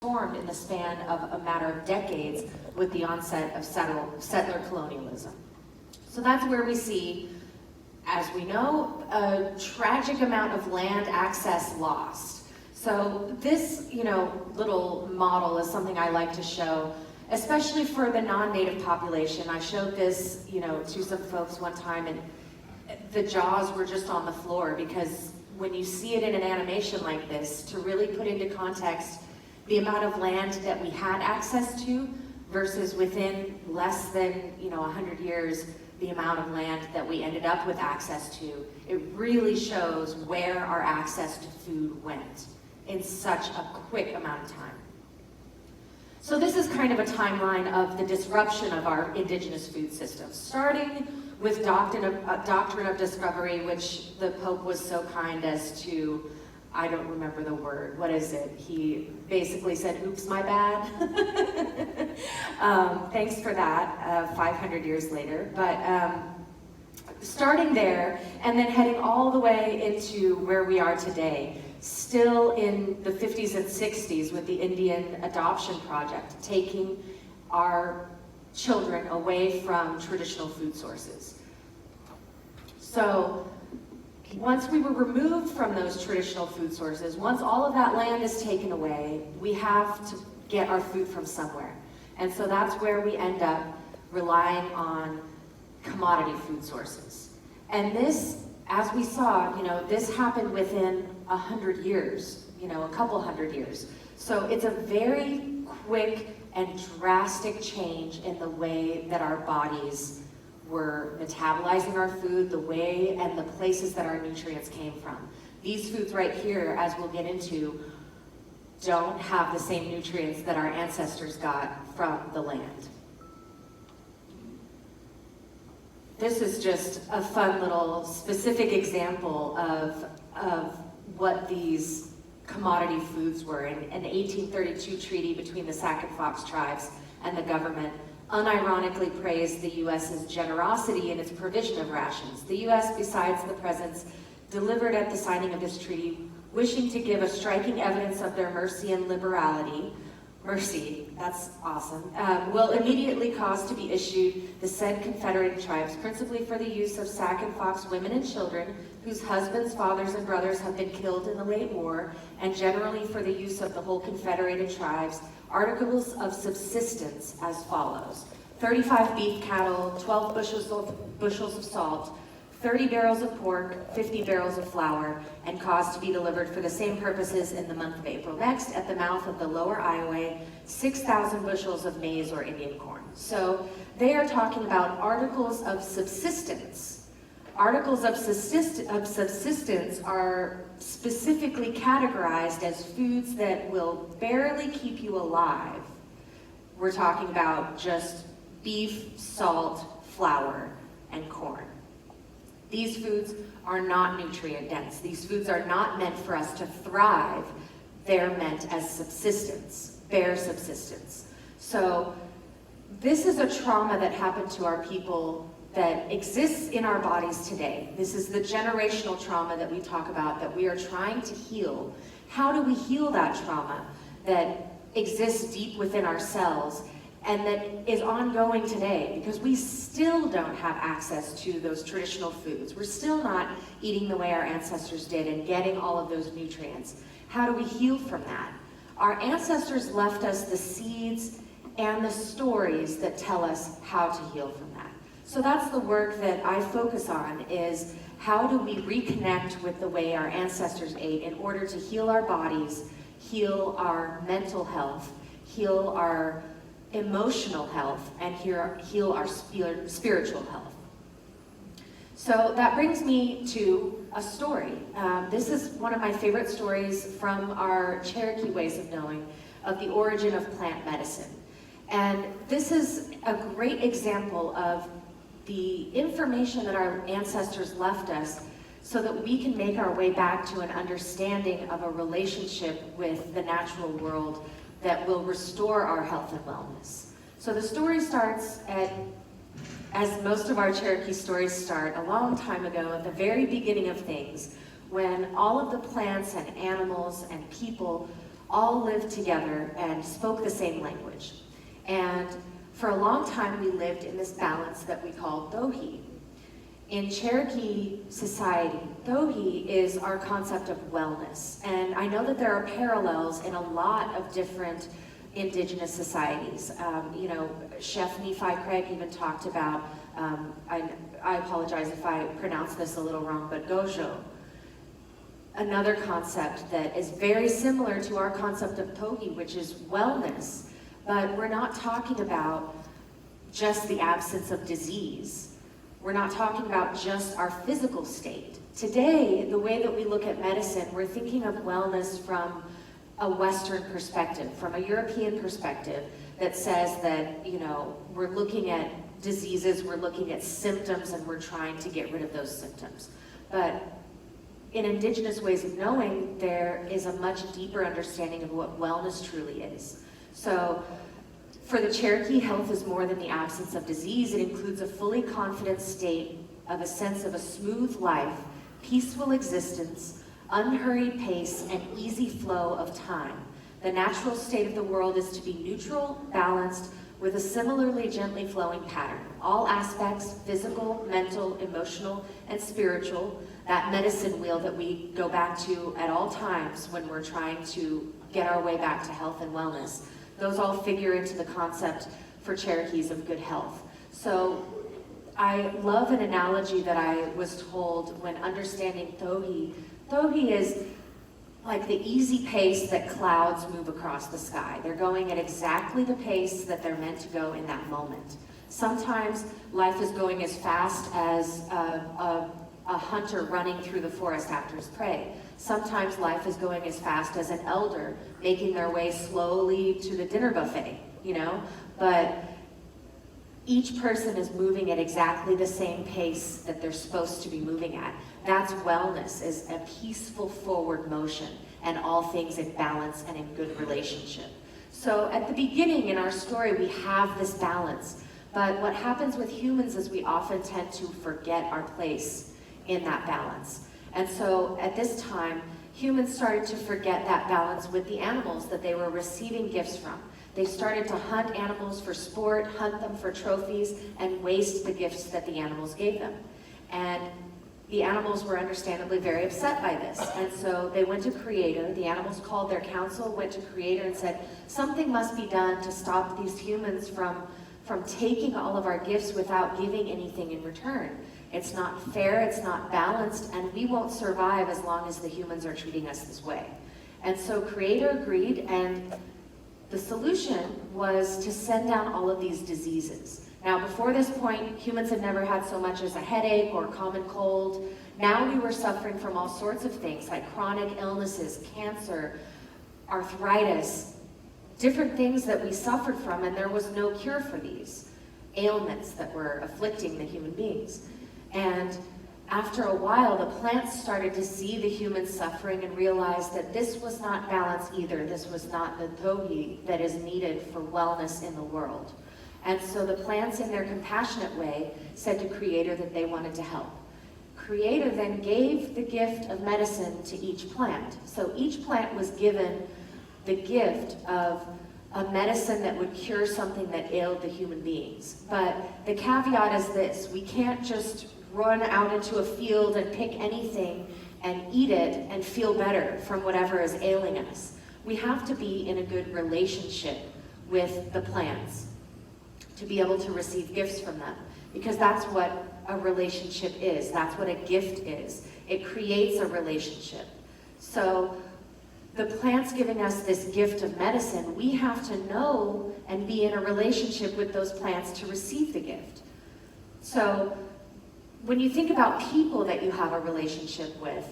formed in the span of a matter of decades with the onset of settler colonialism. So that's where we see, as we know, a tragic amount of land access lost. So this, little model is something I like to show, especially for the non-native population. I showed this, to some folks one time, and the jaws were just on the floor, because when you see it in an animation like this, to really put into context the amount of land that we had access to versus within less than 100 years, the amount of land that we ended up with access to, it really shows where our access to food went in such a quick amount of time. So this is kind of a timeline of the disruption of our indigenous food system, starting with doctrine of discovery, which the Pope was so kind as to, I don't remember the word, what is it? He basically said, oops, my bad. Thanks for that, 500 years later. But starting there, and then heading all the way into where we are today, still in the 50s and 60s with the Indian Adoption Project, taking our children away from traditional food sources. So once we were removed from those traditional food sources, once all of that land is taken away, we have to get our food from somewhere. And so that's where we end up relying on commodity food sources. And this, as we saw, this happened within 100 years, a couple hundred years. So it's a very quick and drastic change in the way that our bodies were metabolizing our food, the way and the places that our nutrients came from. These foods right here, as we'll get into, don't have the same nutrients that our ancestors got from the land. This is just a fun little specific example of what these commodity foods were. In an 1832 treaty between the Sac and Fox tribes and the government unironically praised the U.S.'s generosity in its provision of rations. The U.S., besides the presents delivered at the signing of this treaty, wishing to give a striking evidence of their mercy and liberality, mercy, that's awesome, will immediately cause to be issued the said confederated tribes, principally for the use of Sac and Fox women and children, whose husbands, fathers, and brothers have been killed in the late war, and generally for the use of the whole confederated tribes, articles of subsistence as follows: 35 beef cattle, 12 bushels of salt, 30 barrels of pork, 50 barrels of flour, and caused to be delivered for the same purposes in the month of April. Next, at the mouth of the lower Iowa, 6,000 bushels of maize or Indian corn. So they are talking about articles of subsistence. Articles of subsistence are specifically categorized as foods that will barely keep you alive. We're talking about just beef, salt, flour, and corn. These foods are not nutrient dense. These foods are not meant for us to thrive. They're meant as subsistence, bare subsistence. So this is a trauma that happened to our people that exists in our bodies today. This is the generational trauma that we talk about, that we are trying to heal. How do we heal that trauma that exists deep within ourselves and that is ongoing today? Because we still don't have access to those traditional foods. We're still not eating the way our ancestors did and getting all of those nutrients. How do we heal from that? Our ancestors left us the seeds and the stories that tell us how to heal from that. So that's the work that I focus on, is how do we reconnect with the way our ancestors ate in order to heal our bodies, heal our mental health, heal our emotional health, and heal our spiritual health. So that brings me to a story. This is one of my favorite stories from our Cherokee ways of knowing of the origin of plant medicine. And this is a great example of the information that our ancestors left us so that we can make our way back to an understanding of a relationship with the natural world that will restore our health and wellness. So the story starts as most of our Cherokee stories start, a long time ago at the very beginning of things, when all of the plants and animals and people all lived together and spoke the same language. And for a long time, we lived in this balance that we call Tohi. In Cherokee society, Tohi is our concept of wellness. And I know that there are parallels in a lot of different indigenous societies. Chef Nephi Craig even talked about, I apologize if I pronounce this a little wrong, but Gojo. Another concept that is very similar to our concept of Tohi, which is wellness, but we're not talking about just the absence of disease. We're not talking about just our physical state. Today, the way that we look at medicine, we're thinking of wellness from a Western perspective, from a European perspective that says that, we're looking at diseases, we're looking at symptoms, and we're trying to get rid of those symptoms. But in indigenous ways of knowing, there is a much deeper understanding of what wellness truly is. So for the Cherokee, health is more than the absence of disease. It includes a fully confident state of a sense of a smooth life, peaceful existence, unhurried pace, and easy flow of time. The natural state of the world is to be neutral, balanced, with a similarly gently flowing pattern. All aspects, physical, mental, emotional, and spiritual, that medicine wheel that we go back to at all times when we're trying to get our way back to health and wellness, those all figure into the concept for Cherokees of good health. So I love an analogy that I was told when understanding Tohi. Tohi is like the easy pace that clouds move across the sky. They're going at exactly the pace that they're meant to go in that moment. Sometimes life is going as fast as a hunter running through the forest after his prey. Sometimes life is going as fast as an elder making their way slowly to the dinner buffet, But each person is moving at exactly the same pace that they're supposed to be moving at. That's wellness, is a peaceful forward motion and all things in balance and in good relationship. So at the beginning in our story, we have this balance. But what happens with humans is we often tend to forget our place in that balance. And so at this time, humans started to forget that balance with the animals that they were receiving gifts from. They started to hunt animals for sport, hunt them for trophies, and waste the gifts that the animals gave them. And the animals were understandably very upset by this. And so they went to Creator. The animals called their council, went to Creator and said, something must be done to stop these humans from taking all of our gifts without giving anything in return. It's not fair, it's not balanced, and we won't survive as long as the humans are treating us this way. And so Creator agreed, and the solution was to send down all of these diseases. Now, before this point, humans had never had so much as a headache or common cold. Now we were suffering from all sorts of things like chronic illnesses, cancer, arthritis, different things that we suffered from, and there was no cure for these ailments that were afflicting the human beings. And after a while, the plants started to see the human suffering and realized that this was not balance either. This was not the Tohi that is needed for wellness in the world. And so the plants, in their compassionate way, said to Creator that they wanted to help. Creator then gave the gift of medicine to each plant. So each plant was given the gift of a medicine that would cure something that ailed the human beings. But the caveat is this: we can't just run out into a field and pick anything and eat it and feel better from whatever is ailing us. We have to be in a good relationship with the plants to be able to receive gifts from them, because that's what a relationship is. That's what a gift is. It creates a relationship. So the plants giving us this gift of medicine, we have to know and be in a relationship with those plants to receive the gift. So when you think about people that you have a relationship with,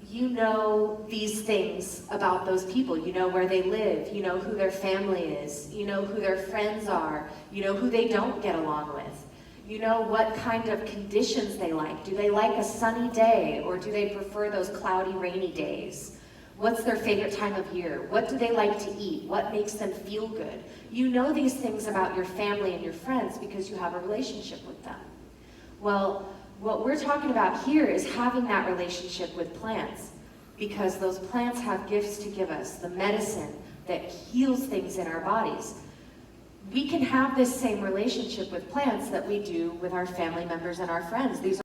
you know these things about those people. You know where they live, you know who their family is, you know who their friends are, you know who they don't get along with. You know what kind of conditions they like. Do they like a sunny day, or do they prefer those cloudy, rainy days? What's their favorite time of year? What do they like to eat? What makes them feel good? You know these things about your family and your friends because you have a relationship with them. Well, what we're talking about here is having that relationship with plants, because those plants have gifts to give us, the medicine that heals things in our bodies. We can have this same relationship with plants that we do with our family members and our friends. These